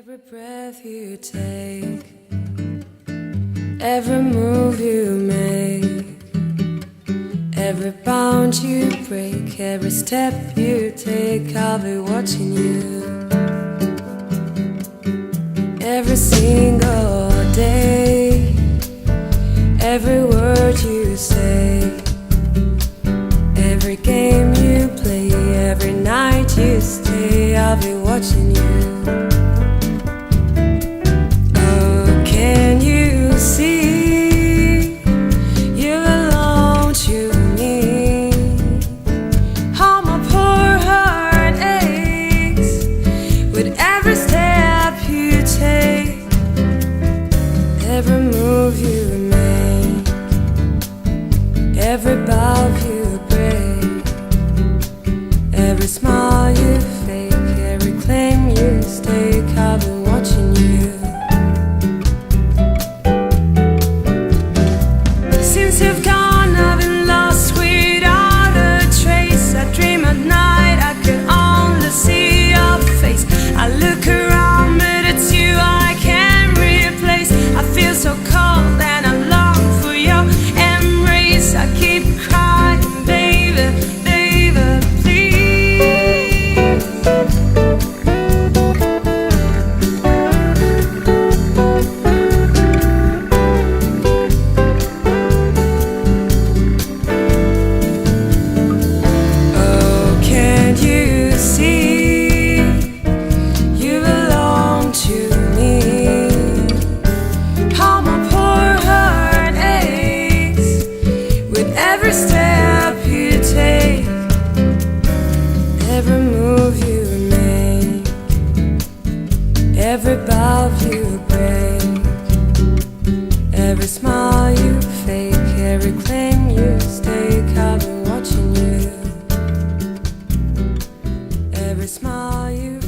Every breath you take, every move you make, every bound you break, every step you take, I'll be watching you. Every single day, every word you say, every game you play, every night you stay, I'll be watching you. Oh, can you see you belong to me? How my poor heart aches with every step you take, every move you make, every bow you break, every smile you fake, every claim you stake, I've been watching you. Since you've gone, I've been lost without a trace. I dream at night, I could only see your face. I look around, but it's you I can't replace. I feel so cold and I long for your embrace. I keep crying, baby, baby, please. Oh, can't you see you belong to me? How my poor heart aches with every step you take, every move you make, every bow you break, every smile you fake, every claim you stake, I've been watching you. Every smile you